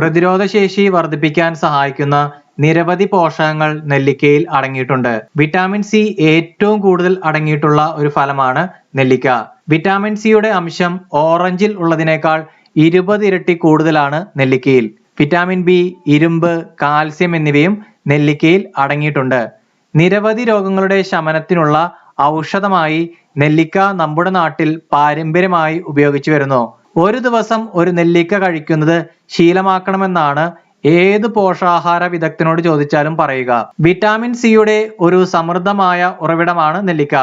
പ്രതിരോധശേഷി വർദ്ധിപ്പിക്കാൻ സഹായിക്കുന്ന നിരവധി പോഷകങ്ങൾ നെല്ലിക്കയിൽ അടങ്ങിയിട്ടുണ്ട്. വിറ്റാമിൻ സി ഏറ്റവും കൂടുതൽ അടങ്ങിയിട്ടുള്ള ഒരു ഫലമാണ് നെല്ലിക്ക. വിറ്റാമിൻ സിയുടെ അംശം ഓറഞ്ചിൽ ഉള്ളതിനേക്കാൾ 20 ഇരട്ടി കൂടുതലാണ് നെല്ലിക്കയിൽ. വിറ്റാമിൻ ബി, ഇരുമ്പ്, കാൽസ്യം എന്നിവയും നെല്ലിക്കയിൽ അടങ്ങിയിട്ടുണ്ട്. നിരവധി രോഗങ്ങളുടെ ശമനത്തിനുള്ള ഔഷധമായി നെല്ലിക്ക നമ്മുടെ നാട്ടിൽ പാരമ്പര്യമായി ഉപയോഗിച്ചു വരുന്നു. ഒരു ദിവസം ഒരു നെല്ലിക്ക കഴിക്കുന്നത് ശീലമാക്കണമെന്നാണ് ഏത് പോഷകാഹാര വിദഗ്ധനോട് ചോദിച്ചാലും പറയുക. വിറ്റാമിൻ സിയുടെ ഒരു സമൃദ്ധമായ ഉറവിടമാണ് നെല്ലിക്ക.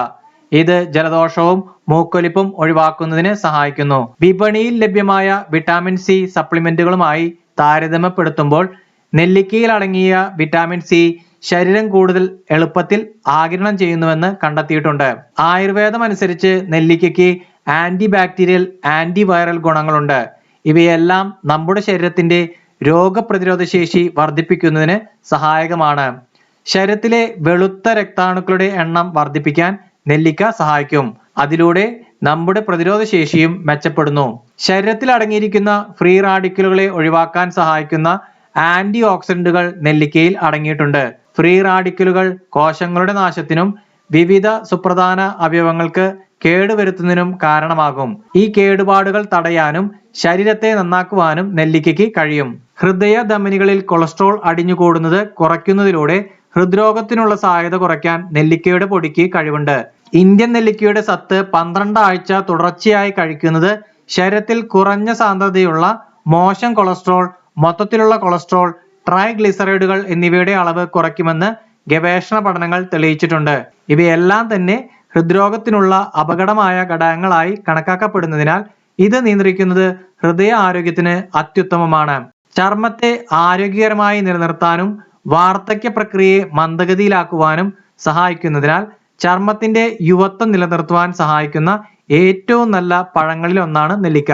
ഇത് ജലദോഷവും മൂക്കൊലിപ്പും ഒഴിവാക്കുന്നതിന് സഹായിക്കുന്നു. വിപണിയിൽ ലഭ്യമായ വിറ്റാമിൻ സി സപ്ലിമെന്റുകളുമായി താരതമ്യപ്പെടുത്തുമ്പോൾ നെല്ലിക്കയിൽ അടങ്ങിയ വിറ്റാമിൻ സി ശരീരം കൂടുതൽ എളുപ്പത്തിൽ ആഗിരണം ചെയ്യുന്നുവെന്ന് കണ്ടെത്തിയിട്ടുണ്ട്. ആയുർവേദം അനുസരിച്ച് നെല്ലിക്കയ്ക്ക് ആന്റി ബാക്ടീരിയൽ, ആന്റി വൈറൽ ഗുണങ്ങളുണ്ട്. ഇവയെല്ലാം നമ്മുടെ ശരീരത്തിന്റെ രോഗപ്രതിരോധ ശേഷി വർദ്ധിപ്പിക്കുന്നതിന് സഹായകമാണ്. ശരീരത്തിലെ വെളുത്ത രക്താണുക്കളുടെ എണ്ണം വർദ്ധിപ്പിക്കാൻ നെല്ലിക്ക സഹായിക്കും. അതിലൂടെ നമ്മുടെ പ്രതിരോധ ശേഷിയും മെച്ചപ്പെടുന്നു. ശരീരത്തിൽ അടങ്ങിയിരിക്കുന്ന ഫ്രീ റാഡിക്കലുകളെ ഒഴിവാക്കാൻ സഹായിക്കുന്ന ആന്റി ഓക്സിഡന്റുകൾ നെല്ലിക്കയിൽ അടങ്ങിയിട്ടുണ്ട്. ഫ്രീ റാഡിക്കലുകൾ കോശങ്ങളുടെ നാശത്തിനും വിവിധ സുപ്രധാന അവയവങ്ങൾക്ക് കേടുവരുത്തുന്നതിനും കാരണമാകും. ഈ കേടുപാടുകൾ തടയാനും ശരീരത്തെ നന്നാക്കുവാനും നെല്ലിക്കയ്ക്ക് കഴിയും. ഹൃദയ ധമനികളിൽ കൊളസ്ട്രോൾ അടിഞ്ഞുകൂടുന്നത് കുറയ്ക്കുന്നതിലൂടെ ഹൃദ്രോഗത്തിനുള്ള സാധ്യത കുറയ്ക്കാൻ നെല്ലിക്കയുടെ പൊടിക്ക് കഴിവുണ്ട്. ഇന്ത്യൻ നെല്ലിക്കയുടെ സത്ത് 12 ആഴ്ച തുടർച്ചയായി കഴിക്കുന്നത് ശരീരത്തിൽ കുറഞ്ഞ സാന്ദ്രതയുള്ള മോശം കൊളസ്ട്രോൾ, മൊത്തത്തിലുള്ള കൊളസ്ട്രോൾ, ട്രൈഗ്ലിസറൈഡുകൾ എന്നിവയുടെ അളവ് കുറയ്ക്കുമെന്ന് ഗവേഷണ പഠനങ്ങൾ തെളിയിച്ചിട്ടുണ്ട്. ഇവയെല്ലാം തന്നെ ഹൃദ്രോഗത്തിനുള്ള അപകടമായ ഘടകങ്ങളായി കണക്കാക്കപ്പെടുന്നതിനാൽ ഇത് നിയന്ത്രിക്കുന്നത് ഹൃദയ ആരോഗ്യത്തിന് അത്യുത്തമമാണ്. ചർമ്മത്തെ ആരോഗ്യകരമായി നിലനിർത്താനും വാർദ്ധക്യ പ്രക്രിയയെ മന്ദഗതിയിലാക്കുവാനും സഹായിക്കുന്നതിനാൽ ചർമ്മത്തിന്റെ യുവത്വം നിലനിർത്തുവാൻ സഹായിക്കുന്ന ഏറ്റവും നല്ല പഴങ്ങളിൽ ഒന്നാണ് നെല്ലിക്ക.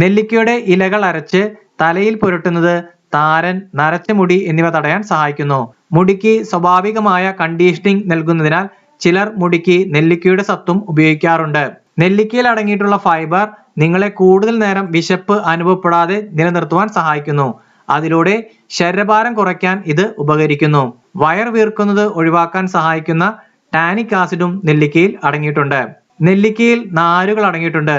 നെല്ലിക്കയുടെ ഇലകൾ അരച്ച് തലയിൽ പുരട്ടുന്നത് താരൻ, നരച്ച മുടി എന്നിവ തടയാൻ സഹായിക്കുന്നു. മുടിക്ക് സ്വാഭാവികമായ കണ്ടീഷനിങ് നൽകുന്നതിനാൽ ചിലർ മുടിക്ക് നെല്ലിക്കയുടെ സത്തും ഉപയോഗിക്കാറുണ്ട്. നെല്ലിക്കയിൽ അടങ്ങിയിട്ടുള്ള ഫൈബർ നിങ്ങളെ കൂടുതൽ നേരം വിശപ്പ് അനുഭവപ്പെടാതെ നിലനിർത്തുവാൻ സഹായിക്കുന്നു. അതിലൂടെ ശരീരഭാരം കുറയ്ക്കാൻ ഇത് ഉപകരിക്കുന്നു. വയർ വീർക്കുന്നത് ഒഴിവാക്കാൻ സഹായിക്കുന്ന ടാനിക് ആസിഡും നെല്ലിക്കയിൽ അടങ്ങിയിട്ടുണ്ട്. നെല്ലിക്കയിൽ നാരുകൾ അടങ്ങിയിട്ടുണ്ട്.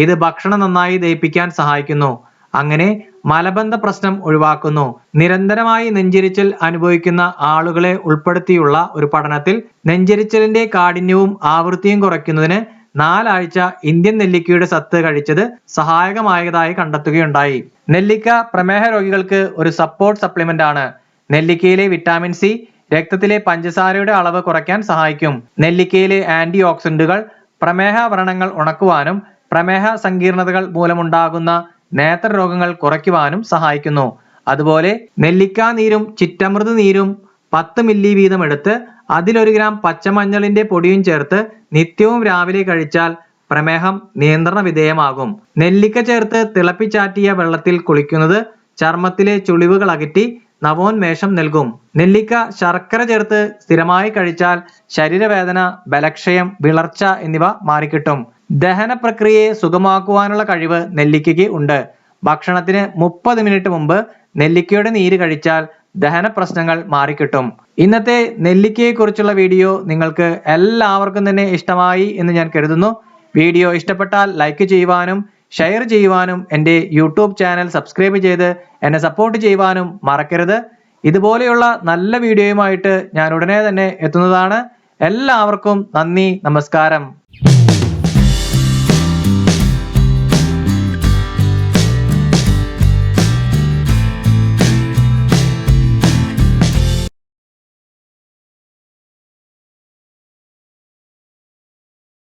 ഇത് ഭക്ഷണം നന്നായി ദഹിപ്പിക്കാൻ സഹായിക്കുന്നു. അങ്ങനെ മലബന്ധ പ്രശ്നം ഒഴിവാക്കുന്നു. നിരന്തരമായി നെഞ്ചരിച്ചൽ അനുഭവിക്കുന്ന ആളുകളെ ഉൾപ്പെടുത്തിയുള്ള ഒരു പഠനത്തിൽ നെഞ്ചരിച്ചലിന്റെ കാഠിന്യവും ആവൃത്തിയും കുറയ്ക്കുന്നതിന് 4 ആഴ്ച ഇന്ത്യൻ നെല്ലിക്കയുടെ സത്ത് കഴിച്ചത് സഹായകമായതായി കണ്ടെത്തുകയുണ്ടായി. നെല്ലിക്ക പ്രമേഹ രോഗികൾക്ക് ഒരു സപ്പോർട്ട് സപ്ലിമെന്റ് ആണ്. നെല്ലിക്കയിലെ വിറ്റാമിൻ സി രക്തത്തിലെ പഞ്ചസാരയുടെ അളവ് കുറയ്ക്കാൻ സഹായിക്കും. നെല്ലിക്കയിലെ ആന്റി ഓക്സിഡന്റുകൾ പ്രമേഹ വ്രണങ്ങൾ ഉണക്കുവാനും പ്രമേഹ സങ്കീർണതകൾ മൂലമുണ്ടാകുന്ന നേത്രരോഗങ്ങൾ കുറയ്ക്കുവാനും സഹായിക്കുന്നു. അതുപോലെ നെല്ലിക്ക നീരും ചിറ്റമൃത് നീരും 10 മില്ലി വീതം എടുത്ത് അതിൽ 1 ഗ്രാം പച്ചമഞ്ഞളിന്റെ പൊടിയും ചേർത്ത് നിത്യവും രാവിലെ കഴിച്ചാൽ പ്രമേഹം നിയന്ത്രണ വിധേയമാകും. നെല്ലിക്ക ചേർത്ത് തിളപ്പിച്ചാറ്റിയ വെള്ളത്തിൽ കുളിക്കുന്നത് ചർമ്മത്തിലെ ചുളിവുകൾ അകറ്റി നവോന്മേഷം നൽകും. നെല്ലിക്ക ശർക്കര ചേർത്ത് സ്ഥിരമായി കഴിച്ചാൽ ശരീരവേദന, ബലക്ഷയം, വിളർച്ച എന്നിവ മാറിക്കിട്ടും. ദഹന പ്രക്രിയയെ സുഗമാക്കുവാനുള്ള കഴിവ് നെല്ലിക്കയ്ക്ക് ഉണ്ട്. ഭക്ഷണത്തിന് 30 മിനിറ്റ് മുമ്പ് നെല്ലിക്കയുടെ നീര് കഴിച്ചാൽ ദഹന പ്രശ്നങ്ങൾ മാറിക്കിട്ടും. ഇന്നത്തെ നെല്ലിക്കയെ കുറിച്ചുള്ള വീഡിയോ നിങ്ങൾക്ക് എല്ലാവർക്കും തന്നെ ഇഷ്ടമായി എന്ന് ഞാൻ കരുതുന്നു. വീഡിയോ ഇഷ്ടപ്പെട്ടാൽ ലൈക്ക് ചെയ്യുവാനും ഷെയർ ചെയ്യുവാനും എൻ്റെ യൂട്യൂബ് ചാനൽ സബ്സ്ക്രൈബ് ചെയ്ത് എന്നെ സപ്പോർട്ട് ചെയ്യുവാനും മറക്കരുത്. ഇതുപോലെയുള്ള നല്ല വീഡിയോയുമായിട്ട് ഞാൻ ഉടനെ തന്നെ എത്തുന്നതാണ്. എല്ലാവർക്കും നന്ദി, നമസ്കാരം.